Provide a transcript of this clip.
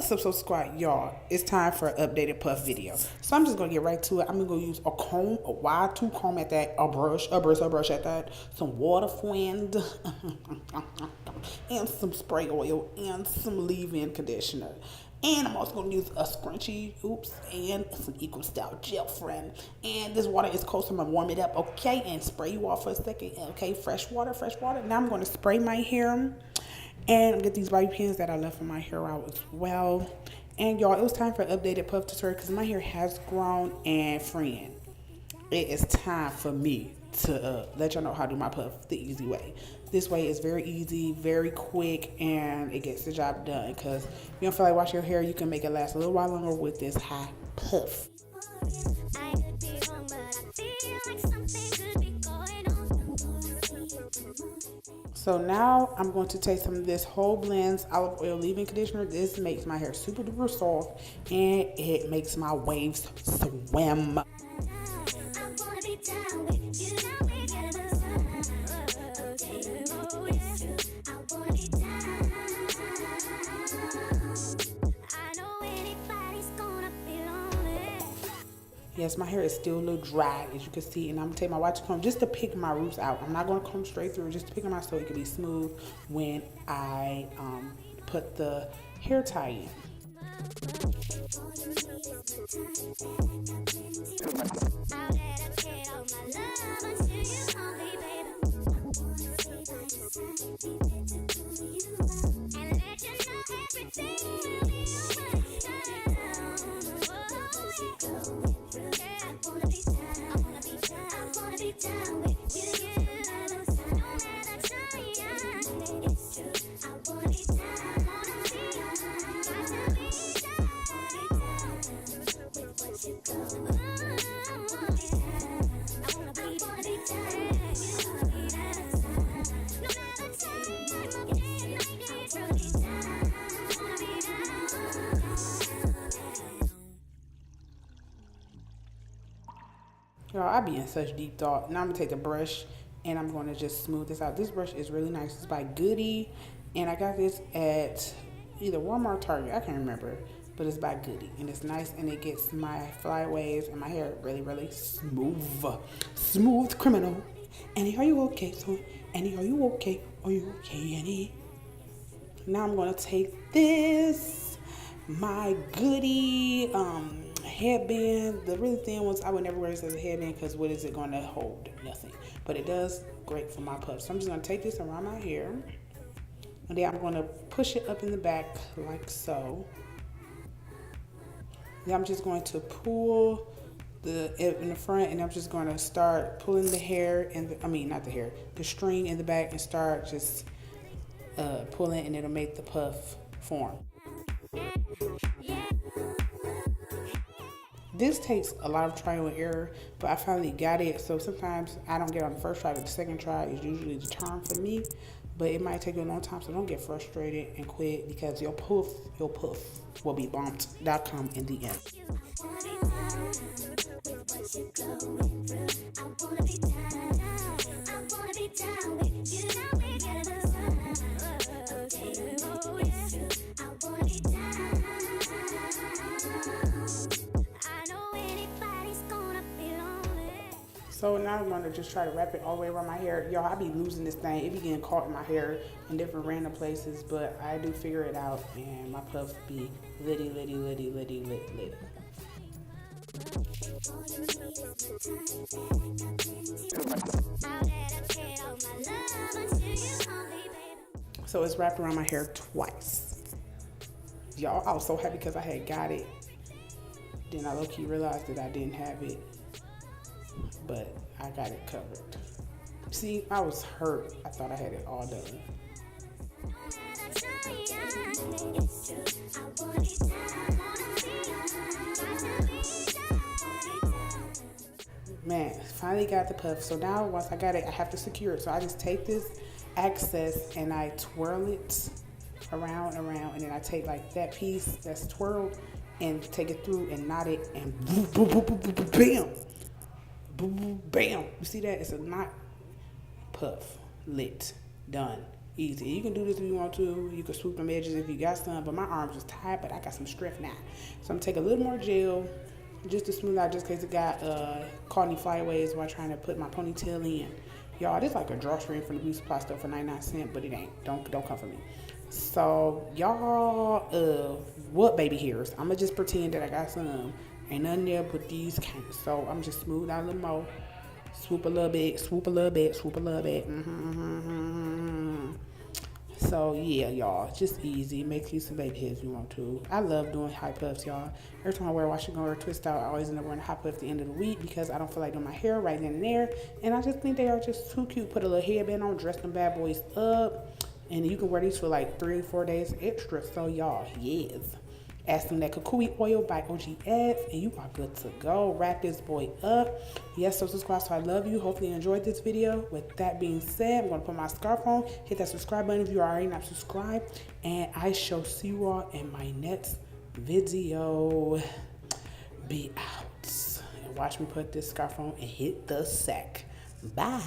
What's up, SOSA SQUAD, y'all? It's time for an updated puff video. So I'm just gonna get right to it. I'm gonna use a comb, a wide tooth comb at that, a brush at that, some water friend, and some spray oil, and some leave-in conditioner. And I'm also gonna use a scrunchie, and some equal style gel friend. And this water is cold, so I'm gonna warm it up, okay? And spray you off for a second, okay? Fresh water. Now I'm gonna spray my hair. And get these bobby pins that I left for my hair out as well. And y'all, it was time for an updated puff tutorial because my hair has grown. And friend, it is time for me to let y'all know how to do my puff the easy way. This way is very easy, very quick, and it gets the job done. Because if you don't feel like washing your hair, you can make it last a little while longer with this high puff. So now I'm going to take some of this Whole Blends olive oil leave-in conditioner. This makes my hair super duper soft and it makes my waves swim. Yes, my hair is still a little dry, as you can see, and I'm gonna take my wide comb just to pick my roots out. I'm not gonna comb straight through, just to pick them out so it can be smooth when I put the hair tie in. Y'all, I be in such deep thought. Now I'm gonna take a brush and I'm gonna just smooth this out. This brush is really nice. It's by Goody, and I got this at either Walmart or Target. I can't remember, but it's by Goody, and it's nice, and it gets my flyaways and my hair really smooth criminal. Annie, are you okay? So, Annie, are you okay? Are you okay, Annie? Now I'm gonna take this, my Goody headband, the really thin ones. I would never wear this as a headband because what is it going to hold? Nothing. But it does great for my puffs. So I'm just going to take this around my hair, and then I'm going to push it up in the back like so. Then I'm just going to pull in the front, and I'm just going to start pulling the hair, and the string in the back, and start just pulling, and it'll make the puff form. This takes a lot of trial and error, but I finally got it. So sometimes I don't get it on the first try, but the second try is usually the charm for me. But it might take you a long time, so don't get frustrated and quit, because your puff will be bumped.com in the end. So now I'm going to just try to wrap it all the way around my hair. Y'all, I be losing this thing. It be getting caught in my hair in different random places, but I do figure it out, and my puff be litty. So it's wrapped around my hair twice. Y'all, I was so happy because I had got it. Then I low-key realized that I didn't have it, but I got it covered. See, I was hurt. I thought I had it all done. Man, finally got the puff. So now once I got it, I have to secure it. So I just take this excess and I twirl it around, and then I take like that piece that's twirled and take it through and knot it, and bam. Boom, bam. You see that? It's a knot, puff, lit, done. Easy. You can do this if you want to. You can swoop them edges if you got some, but my arms is tired, but I got some strength now. So I'm gonna take a little more gel just to smooth out, just in case it got caught any flyaways while trying to put my ponytail in. Y'all, this like a drawstring from the beauty supply store for 99 cents, but it ain't. Don't come for me. So y'all, what baby hairs? I'm gonna just pretend that I got some. Ain't nothing there but these kinds. So I'm just smooth out a little more. Swoop a little bit, swoop a little bit, swoop a little bit. So yeah, y'all, just easy. Make you some baby hairs if you want to. I love doing high puffs, y'all. Every time I wear a washington or a twist out, I always end up wearing a high puff at the end of the week because I don't feel like doing my hair right then and there. And I just think they are just too cute. Put a little headband on, dress them bad boys up. And you can wear these for like 3 or 4 days extra. So y'all, yes. Add some that kukui oil by OGS, and you are good to go. Wrap this boy up. Yes, SOSA SQUAD, so I love you. Hopefully you enjoyed this video. With that being said, I'm going to put my scarf on. Hit that subscribe button if you are already not subscribed. And I shall see you all in my next video. Be out. And watch me put this scarf on and hit the sack. Bye.